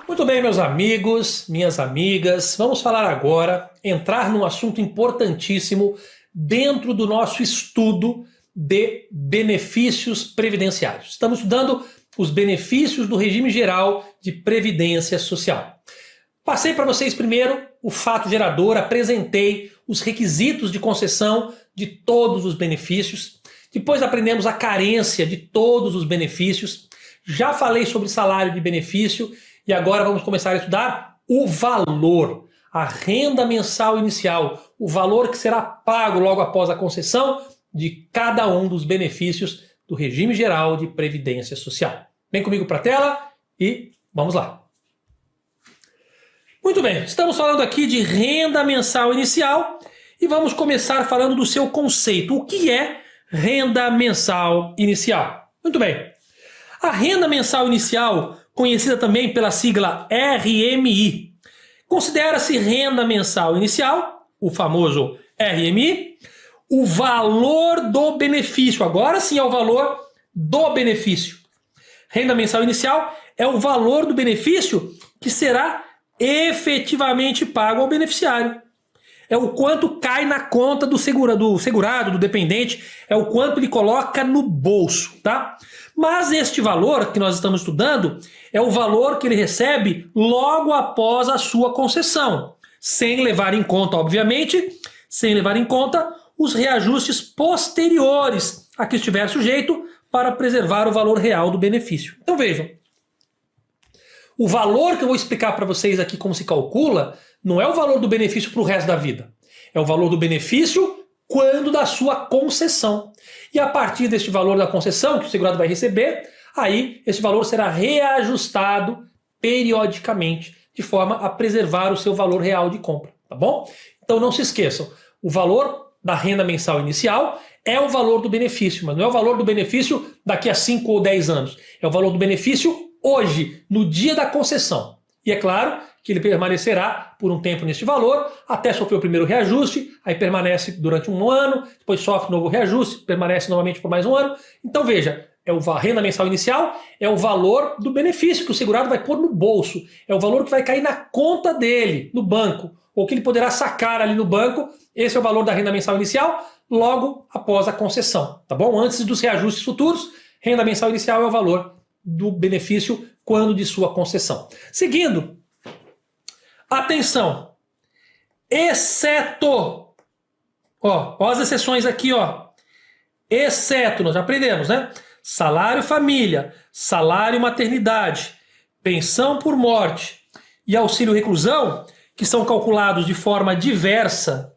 Muito bem, meus amigos, minhas amigas, vamos falar agora, entrar num assunto importantíssimo dentro do nosso estudo de benefícios previdenciários. Estamos estudando os benefícios do regime geral de previdência social. Passei para vocês primeiro o fato gerador, apresentei os requisitos de concessão de todos os benefícios, depois aprendemos a carência de todos os benefícios, já falei sobre salário de benefício e agora vamos começar a estudar o valor, a renda mensal inicial, o valor que será pago logo após a concessão de cada um dos benefícios do regime geral de previdência social. Vem comigo para a tela e vamos lá. Muito bem, estamos falando aqui de renda mensal inicial e vamos começar falando do seu conceito. O que é renda mensal inicial? Muito bem, a renda mensal inicial, conhecida também pela sigla RMI, considera-se renda mensal inicial, o famoso RMI, o valor do benefício. Agora sim é o valor do benefício. Renda mensal inicial é o valor do benefício que será efetivamente pago ao beneficiário. É o quanto cai na conta do segurado, do dependente, é o quanto ele coloca no bolso, tá? Mas este valor que nós estamos estudando é o valor que ele recebe logo após a sua concessão, sem levar em conta, obviamente, os reajustes posteriores a que estiver sujeito para preservar o valor real do benefício. Então vejam, o valor que eu vou explicar para vocês aqui como se calcula não é o valor do benefício para o resto da vida. É o valor do benefício quando da sua concessão. E a partir deste valor da concessão que o segurado vai receber, aí esse valor será reajustado periodicamente, de forma a preservar o seu valor real de compra, tá bom? Então não se esqueçam, o valor da renda mensal inicial é o valor do benefício, mas não é o valor do benefício daqui a 5 ou 10 anos. É o valor do benefício hoje, no dia da concessão. E é claro que ele permanecerá por um tempo neste valor, até sofrer o primeiro reajuste, aí permanece durante um ano, depois sofre um novo reajuste, permanece novamente por mais um ano. Então veja, a renda mensal inicial é o valor do benefício que o segurado vai pôr no bolso, é o valor que vai cair na conta dele, no banco, ou que ele poderá sacar ali no banco. Esse é o valor da renda mensal inicial, logo após a concessão, tá bom? Antes dos reajustes futuros, renda mensal inicial é o valor do benefício quando de sua concessão. Seguindo, atenção, exceto, ó as exceções aqui, ó, exceto, nós já aprendemos, né? Salário família, salário maternidade, pensão por morte e auxílio reclusão, que são calculados de forma diversa.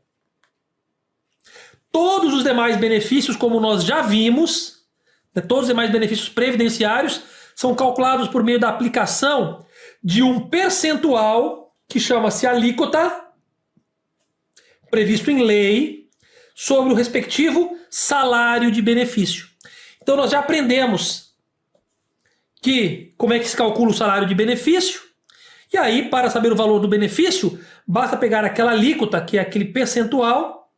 Todos os demais benefícios, como nós já vimos, né, todos os demais benefícios previdenciários são calculados por meio da aplicação de um percentual que chama-se alíquota, previsto em lei, sobre o respectivo salário de benefício. Então nós já aprendemos como é que se calcula o salário de benefício, e aí para saber o valor do benefício, basta pegar aquela alíquota, que é aquele percentual,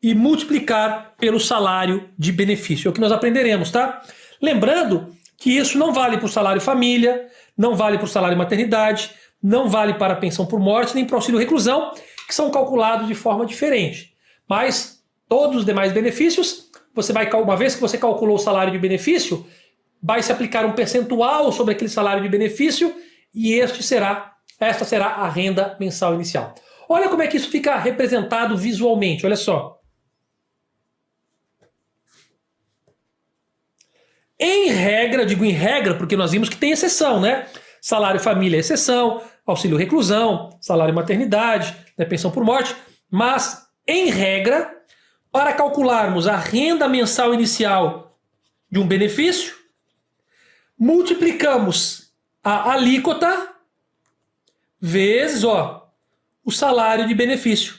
e multiplicar pelo salário de benefício. É o que nós aprenderemos, tá? Lembrando que isso não vale para o salário família, não vale para o salário maternidade, não vale para a pensão por morte, nem para o auxílio reclusão, que são calculados de forma diferente. Mas todos os demais benefícios, uma vez que você calculou o salário de benefício, vai se aplicar um percentual sobre aquele salário de benefício e esta será a renda mensal inicial. Olha como é que isso fica representado visualmente, olha só. Em regra, digo em regra porque nós vimos que tem exceção, né? Salário família é exceção, auxílio reclusão, salário maternidade, né, pensão por morte, mas em regra, para calcularmos a renda mensal inicial de um benefício, multiplicamos a alíquota vezes o salário de benefício,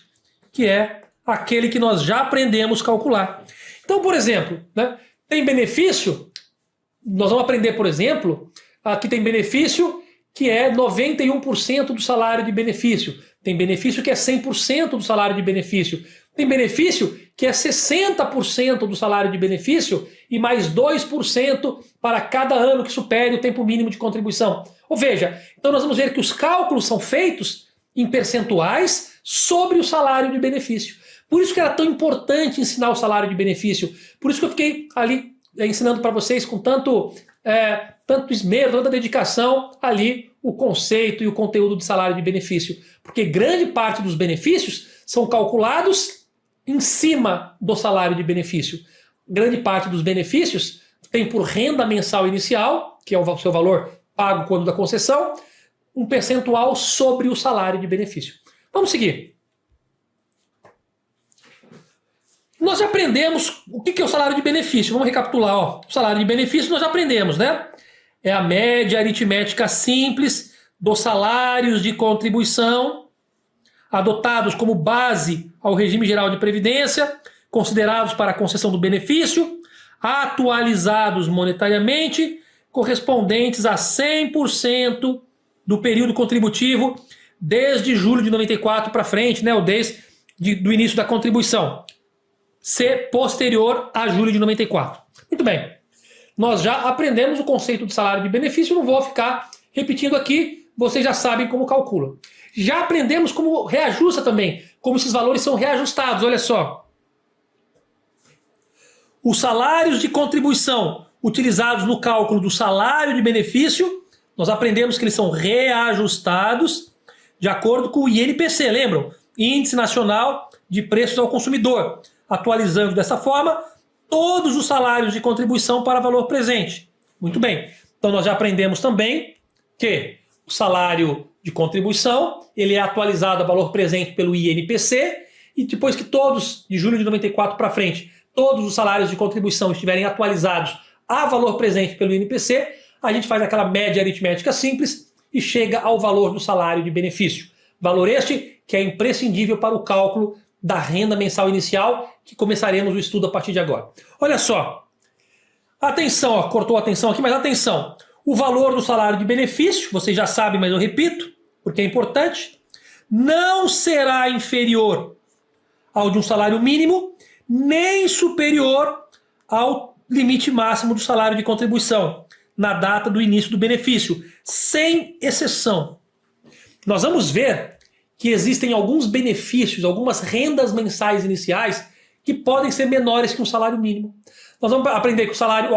que é aquele que nós já aprendemos a calcular. Então, por exemplo, né, tem benefício. Nós vamos aprender, por exemplo, que tem benefício que é 91% do salário de benefício. Tem benefício que é 100% do salário de benefício. Tem benefício que é 60% do salário de benefício e mais 2% para cada ano que supere o tempo mínimo de contribuição. Ou veja, então nós vamos ver que os cálculos são feitos em percentuais sobre o salário de benefício. Por isso que era tão importante ensinar o salário de benefício. Por isso que eu fiquei ali ensinando para vocês com tanto esmero, tanta dedicação ali o conceito e o conteúdo de salário de benefício. Porque grande parte dos benefícios são calculados em cima do salário de benefício. Grande parte dos benefícios tem por renda mensal inicial, que é o seu valor pago quando da concessão, um percentual sobre o salário de benefício. Vamos seguir. Nós já aprendemos o que é o salário de benefício. Vamos recapitular. Ó. O salário de benefício nós já aprendemos, né? É a média aritmética simples dos salários de contribuição adotados como base ao regime geral de previdência, considerados para a concessão do benefício, atualizados monetariamente, correspondentes a 100% do período contributivo desde julho de 94 para frente, né? Ou desde do início da contribuição. Ser posterior a julho de 94. Muito bem. Nós já aprendemos o conceito de salário de benefício, não vou ficar repetindo aqui, vocês já sabem como calcula. Já aprendemos como reajusta também, como esses valores são reajustados, olha só. Os salários de contribuição utilizados no cálculo do salário de benefício, nós aprendemos que eles são reajustados de acordo com o INPC, lembram? Índice Nacional de Preços ao Consumidor, atualizando dessa forma todos os salários de contribuição para valor presente. Muito bem. Então nós já aprendemos também que o salário de contribuição ele é atualizado a valor presente pelo INPC e depois que todos, de julho de 94 para frente, todos os salários de contribuição estiverem atualizados a valor presente pelo INPC, a gente faz aquela média aritmética simples e chega ao valor do salário de benefício. Valor este que é imprescindível para o cálculo da renda mensal inicial, que começaremos o estudo a partir de agora. Olha só. Atenção, ó, cortou a atenção aqui, mas atenção. O valor do salário de benefício, vocês já sabem, mas eu repito, porque é importante, não será inferior ao de um salário mínimo, nem superior ao limite máximo do salário de contribuição, na data do início do benefício, sem exceção. Nós vamos ver que existem alguns benefícios, algumas rendas mensais iniciais que podem ser menores que um salário mínimo. Nós vamos aprender que o salário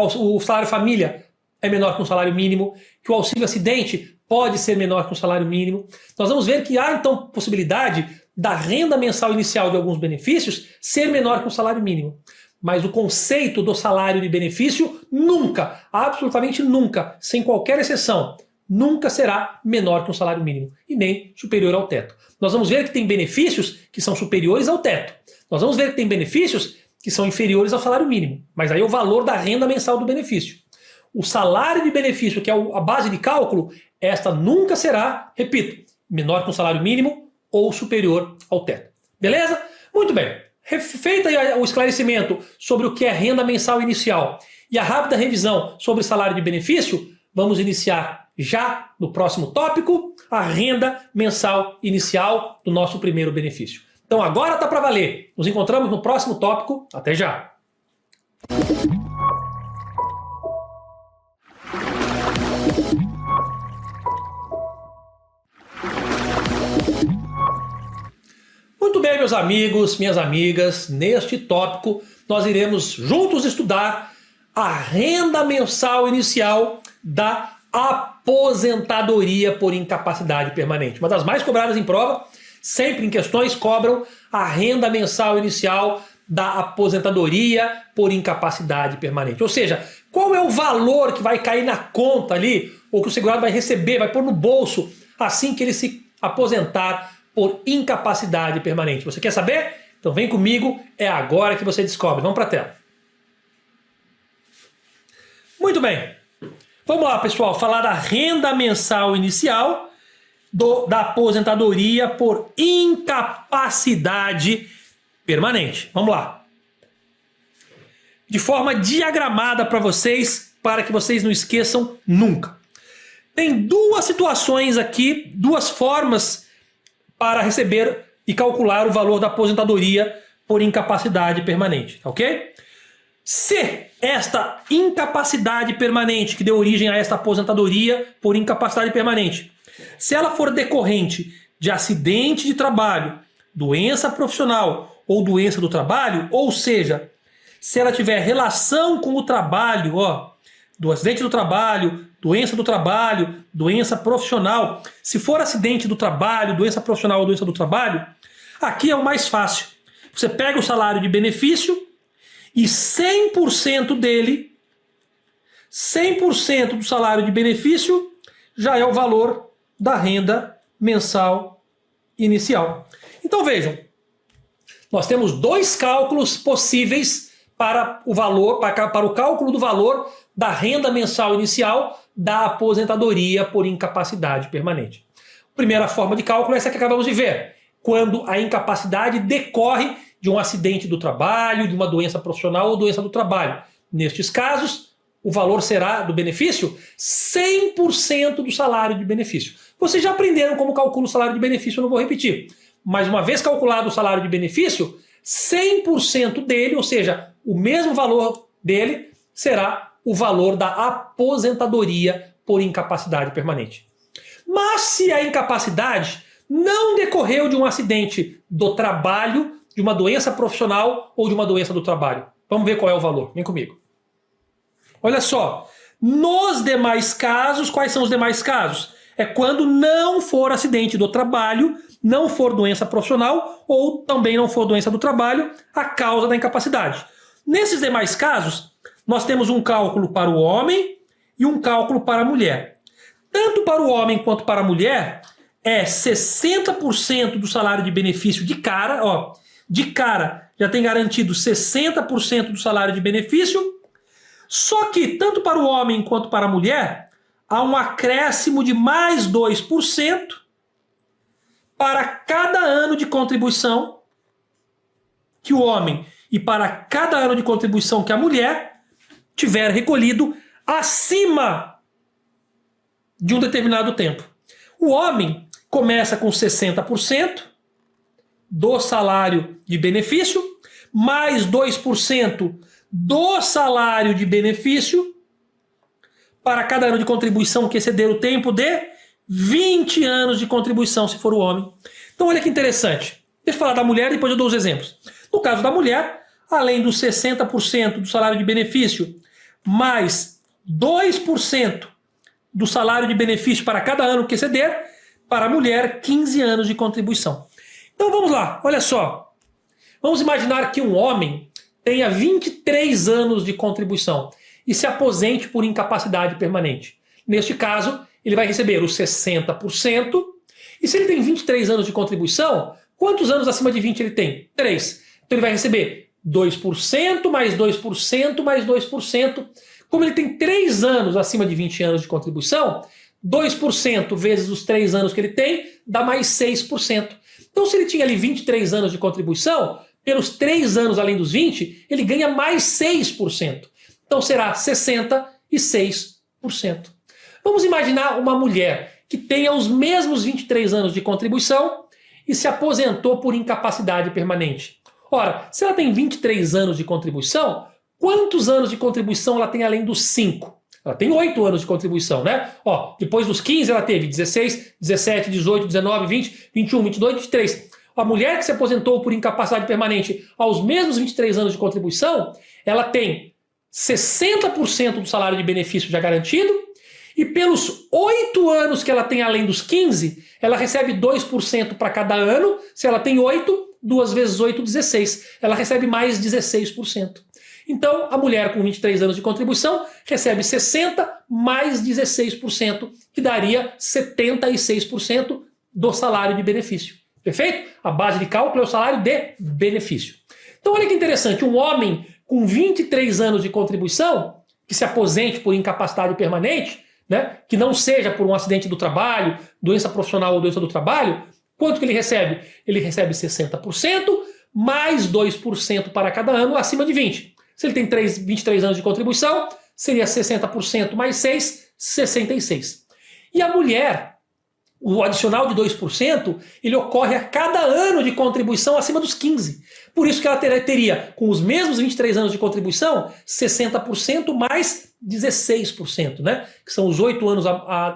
família é menor que um salário mínimo, que o auxílio acidente pode ser menor que um salário mínimo. Nós vamos ver que há, então, possibilidade da renda mensal inicial de alguns benefícios ser menor que um salário mínimo. Mas o conceito do salário de benefício nunca, absolutamente nunca, sem qualquer exceção, nunca será menor que um salário mínimo e nem superior ao teto. Nós vamos ver que tem benefícios que são superiores ao teto. Nós vamos ver que tem benefícios que são inferiores ao salário mínimo. Mas aí é o valor da renda mensal do benefício. O salário de benefício, que é a base de cálculo, esta nunca será, repito, menor que um salário mínimo ou superior ao teto. Beleza? Muito bem. Feito o esclarecimento sobre o que é renda mensal inicial e a rápida revisão sobre salário de benefício, vamos iniciar já no próximo tópico a renda mensal inicial do nosso primeiro benefício. Então agora tá para valer. Nos encontramos no próximo tópico. Até já! Muito bem, meus amigos, minhas amigas, neste tópico nós iremos juntos estudar a renda mensal inicial da aposentadoria por incapacidade permanente. Uma das mais cobradas em prova, sempre em questões cobram a renda mensal inicial da aposentadoria por incapacidade permanente. Ou seja, qual é o valor que vai cair na conta ali, ou que o segurado vai receber, vai pôr no bolso assim que ele se aposentar por incapacidade permanente. Você quer saber? Então vem comigo, é agora que você descobre. Vamos para a tela. Muito bem. Vamos lá, pessoal, falar da renda mensal inicial da aposentadoria por incapacidade permanente. Vamos lá. De forma diagramada para vocês, para que vocês não esqueçam nunca. Tem duas situações aqui, duas formas para receber e calcular o valor da aposentadoria por incapacidade permanente, tá ok? Se esta incapacidade permanente que deu origem a esta aposentadoria por incapacidade permanente, se ela for decorrente de acidente de trabalho, doença profissional ou doença do trabalho, ou seja, se ela tiver relação com o trabalho, do acidente do trabalho, doença do trabalho, doença profissional, se for acidente do trabalho, doença profissional ou doença do trabalho, aqui é o mais fácil. Você pega o salário de benefício e 100% dele, 100% do salário de benefício já é o valor da renda mensal inicial. Então vejam, nós temos dois cálculos possíveis para o valor, para o cálculo do valor da renda mensal inicial da aposentadoria por incapacidade permanente. A primeira forma de cálculo é essa que acabamos de ver, quando a incapacidade decorre de um acidente do trabalho, de uma doença profissional ou doença do trabalho. Nestes casos, o valor será do benefício 100% do salário de benefício. Vocês já aprenderam como calcula o salário de benefício, eu não vou repetir. Mas uma vez calculado o salário de benefício, 100% dele, ou seja, o mesmo valor dele, será o valor da aposentadoria por incapacidade permanente. Mas se a incapacidade não decorreu de um acidente do trabalho, de uma doença profissional ou de uma doença do trabalho, vamos ver qual é o valor. Vem comigo. Olha só, nos demais casos, quais são os demais casos? É quando não for acidente do trabalho, não for doença profissional ou também não for doença do trabalho a causa da incapacidade. Nesses demais casos, nós temos um cálculo para o homem e um cálculo para a mulher. Tanto para o homem quanto para a mulher, é 60% do salário de benefício de cara, de cara já tem garantido 60% do salário de benefício, só que tanto para o homem quanto para a mulher, há um acréscimo de mais 2% para cada ano de contribuição que o homem e para cada ano de contribuição que a mulher tiver recolhido acima de um determinado tempo. O homem começa com 60% do salário de benefício, mais 2% do salário de benefício para cada ano de contribuição que exceder o tempo de 20 anos de contribuição, se for o homem. Então olha que interessante. Deixa eu falar da mulher e depois eu dou os exemplos. No caso da mulher, além dos 60% do salário de benefício, mais 2% do salário de benefício para cada ano que exceder, para a mulher, 15 anos de contribuição. Então vamos lá, olha só. Vamos imaginar que um homem tenha 23 anos de contribuição e se aposente por incapacidade permanente. Neste caso, ele vai receber os 60%. E se ele tem 23 anos de contribuição, quantos anos acima de 20 ele tem? 3. Então ele vai receber 2%, mais 2%, mais 2%. Como ele tem 3 anos acima de 20 anos de contribuição, 2% vezes os 3 anos que ele tem, dá mais 6%. Então se ele tinha ali 23 anos de contribuição, pelos 3 anos além dos 20, ele ganha mais 6%. Então será 66%. Vamos imaginar uma mulher que tenha os mesmos 23 anos de contribuição e se aposentou por incapacidade permanente. Ora, se ela tem 23 anos de contribuição, quantos anos de contribuição ela tem além dos 5? Ela tem 8 anos de contribuição, né? Depois dos 15 ela teve 16, 17, 18, 19, 20, 21, 22, 23. A mulher que se aposentou por incapacidade permanente aos mesmos 23 anos de contribuição, ela tem 60% do salário de benefício já garantido e pelos 8 anos que ela tem além dos 15, ela recebe 2% para cada ano. Se ela tem 8, 2 vezes 8, 16. Ela recebe mais 16%. Então, a mulher com 23 anos de contribuição recebe 60 mais 16%, que daria 76% do salário de benefício. Perfeito? A base de cálculo é o salário de benefício. Então, olha que interessante. Um homem com 23 anos de contribuição, que se aposente por incapacidade permanente, né, que não seja por um acidente do trabalho, doença profissional ou doença do trabalho, quanto que ele recebe? Ele recebe 60% mais 2% para cada ano acima de 20. Se ele tem 23 anos de contribuição, seria 60% mais 6, 66. E a mulher, o adicional de 2%, ele ocorre a cada ano de contribuição acima dos 15. Por isso que ela teria, com os mesmos 23 anos de contribuição, 60% mais 16%, né? Que são os 8 anos,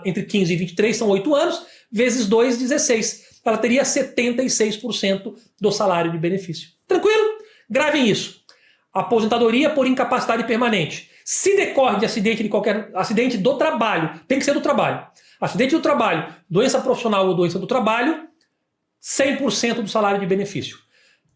entre 15 e 23 são 8 anos, vezes 2, 16. Ela teria 76% do salário de benefício. Tranquilo? Gravem isso. Aposentadoria por incapacidade permanente. Se decorre de acidente do trabalho, tem que ser do trabalho. Acidente do trabalho, doença profissional ou doença do trabalho, 100% do salário de benefício.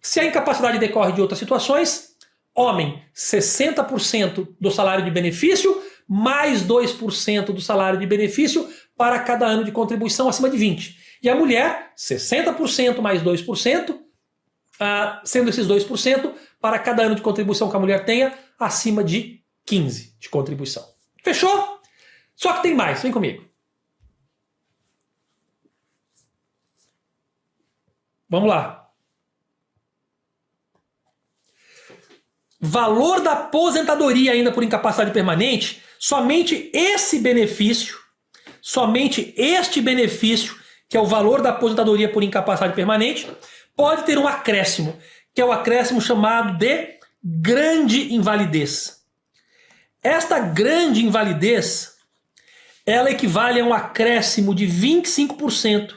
Se a incapacidade decorre de outras situações, homem, 60% do salário de benefício, mais 2% do salário de benefício para cada ano de contribuição acima de 20. E a mulher, 60% mais 2%, sendo esses 2% para cada ano de contribuição que a mulher tenha acima de 15 de contribuição. Fechou? Só que tem mais, vem comigo. Vamos lá. Valor da aposentadoria ainda por incapacidade permanente, somente este benefício, que é o valor da aposentadoria por incapacidade permanente, pode ter um acréscimo, que é o acréscimo chamado de grande invalidez. Esta grande invalidez, ela equivale a um acréscimo de 25%.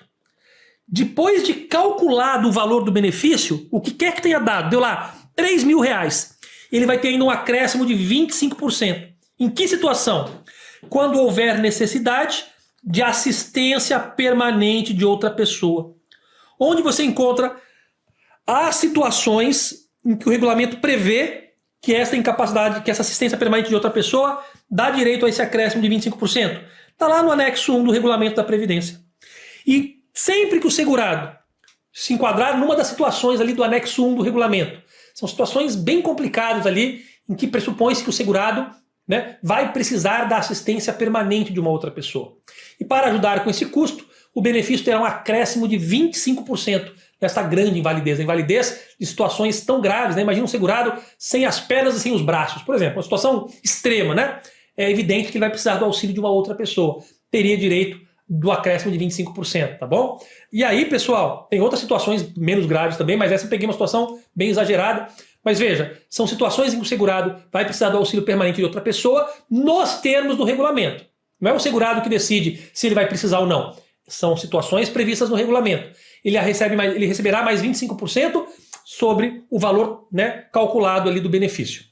Depois de calculado o valor do benefício, o que quer que tenha dado, deu lá R$3.000, ele vai ter ainda um acréscimo de 25%. Em que situação? Quando houver necessidade de assistência permanente de outra pessoa. Onde você encontra as situações em que o regulamento prevê que essa incapacidade, que essa assistência permanente de outra pessoa dá direito a esse acréscimo de 25%. Está lá no anexo 1 do regulamento da Previdência. E sempre que o segurado se enquadrar numa das situações ali do anexo 1 do regulamento, são situações bem complicadas ali, em que pressupõe-se que o segurado, né, vai precisar da assistência permanente de uma outra pessoa. E para ajudar com esse custo, o benefício terá um acréscimo de 25% nessa grande invalidez. A invalidez de situações tão graves, né? Imagina um segurado sem as pernas e sem os braços. Por exemplo, uma situação extrema, né? É evidente que ele vai precisar do auxílio de uma outra pessoa. Teria direito do acréscimo de 25%, tá bom? E aí, pessoal, tem outras situações menos graves também, mas essa eu peguei uma situação bem exagerada. Mas veja, são situações em que o segurado vai precisar do auxílio permanente de outra pessoa nos termos do regulamento. Não é o segurado que decide se ele vai precisar ou não. São situações previstas no regulamento. Ele receberá mais 25% sobre o valor, né, calculado ali do benefício.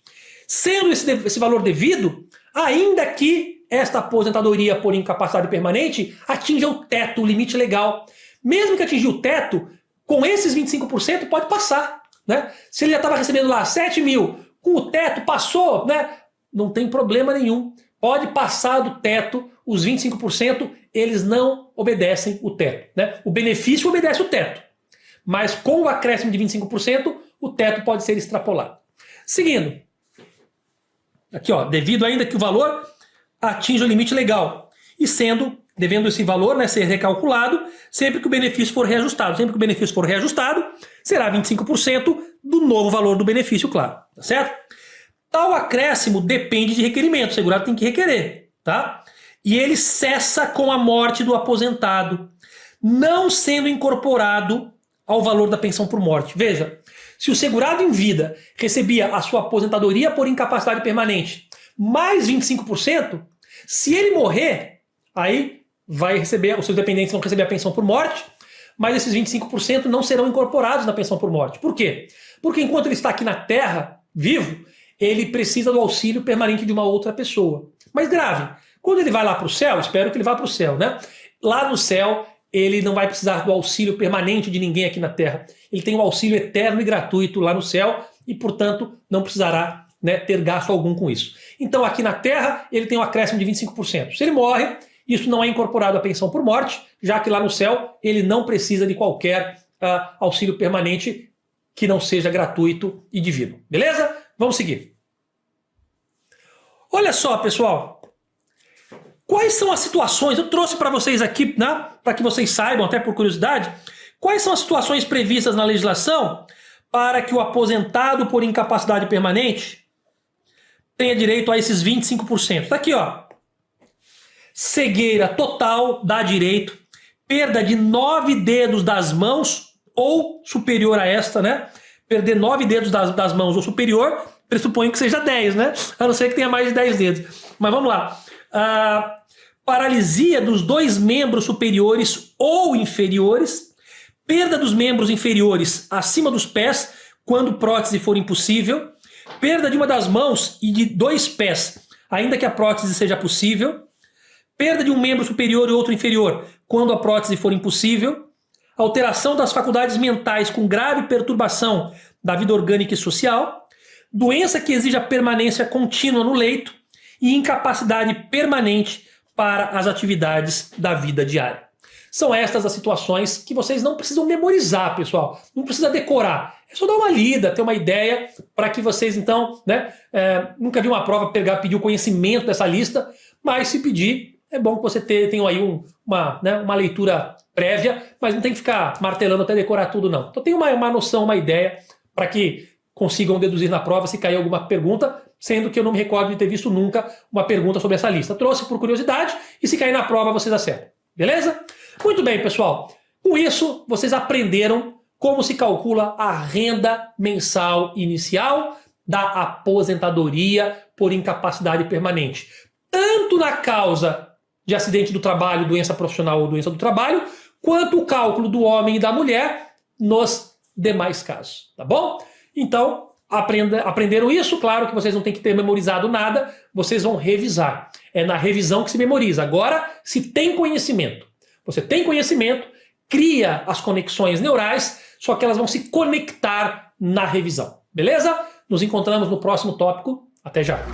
Sendo esse valor devido, ainda que esta aposentadoria por incapacidade permanente atinja o teto, o limite legal. Mesmo que atingir o teto, com esses 25% pode passar. Né? Se ele já estava recebendo lá 7 mil, com o teto passou, né? Não tem problema nenhum. Pode passar do teto, os 25%, eles não obedecem o teto. Né? O benefício obedece o teto. Mas com o acréscimo de 25%, o teto pode ser extrapolado. Seguindo. Aqui, ó, devido ainda que o valor atinja o limite legal. E devendo esse valor, né, ser recalculado sempre que o benefício for reajustado. Sempre que o benefício for reajustado, será 25% do novo valor do benefício, claro. Tá certo? Tal acréscimo depende de requerimento. O segurado tem que requerer. Tá? E ele cessa com a morte do aposentado, não sendo incorporado ao valor da pensão por morte. Veja, se o segurado em vida recebia a sua aposentadoria por incapacidade permanente mais 25%, se ele morrer, aí vai receber, os seus dependentes vão receber a pensão por morte, mas esses 25% não serão incorporados na pensão por morte. Por quê? Porque enquanto ele está aqui na Terra, vivo, ele precisa do auxílio permanente de uma outra pessoa. Mas grave, quando ele vai lá para o céu, espero que ele vá para o céu, né? Lá no céu, ele não vai precisar do auxílio permanente de ninguém aqui na Terra. Ele tem um auxílio eterno e gratuito lá no céu e, portanto, não precisará, né, ter gasto algum com isso. Então, aqui na Terra, ele tem um acréscimo de 25%. Se ele morre, isso não é incorporado à pensão por morte, já que lá no céu ele não precisa de qualquer auxílio permanente que não seja gratuito e divino. Beleza? Vamos seguir. Olha só, pessoal. Quais são as situações, eu trouxe para vocês aqui, né, para que vocês saibam, até por curiosidade, quais são as situações previstas na legislação para que o aposentado por incapacidade permanente tenha direito a esses 25%. Está aqui, ó. Cegueira total dá direito, perda de 9 dedos das mãos ou superior a esta, né? Perder 9 dedos das mãos ou superior, pressuponho que seja 10, né? A não ser que tenha mais de 10 dedos. Mas vamos lá. Paralisia dos 2 membros superiores ou inferiores, perda dos membros inferiores acima dos pés, quando prótese for impossível, perda de uma das mãos e de 2 pés, ainda que a prótese seja possível, perda de um membro superior e outro inferior, quando a prótese for impossível, alteração das faculdades mentais com grave perturbação da vida orgânica e social, doença que exija permanência contínua no leito e incapacidade permanente para as atividades da vida diária. São estas as situações que vocês não precisam memorizar, pessoal. Não precisa decorar. É só dar uma lida, ter uma ideia, para que vocês, então, né? Nunca vi uma prova pedir o conhecimento dessa lista, mas se pedir, é bom que você tenha aí uma leitura prévia, mas não tem que ficar martelando até decorar tudo, não. Então tem uma noção, uma ideia, para que consigam deduzir na prova se cair alguma pergunta, sendo que eu não me recordo de ter visto nunca uma pergunta sobre essa lista. Trouxe por curiosidade e se cair na prova vocês acertam. Beleza? Muito bem, pessoal. Com isso, vocês aprenderam como se calcula a renda mensal inicial da aposentadoria por incapacidade permanente. Tanto na causa de acidente do trabalho, doença profissional ou doença do trabalho, quanto o cálculo do homem e da mulher nos demais casos. Tá bom? Então, aprenderam isso? Claro que vocês não têm que ter memorizado nada, vocês vão revisar. É na revisão que se memoriza. Agora, se tem conhecimento. Você tem conhecimento, cria as conexões neurais, só que elas vão se conectar na revisão. Beleza? Nos encontramos no próximo tópico. Até já!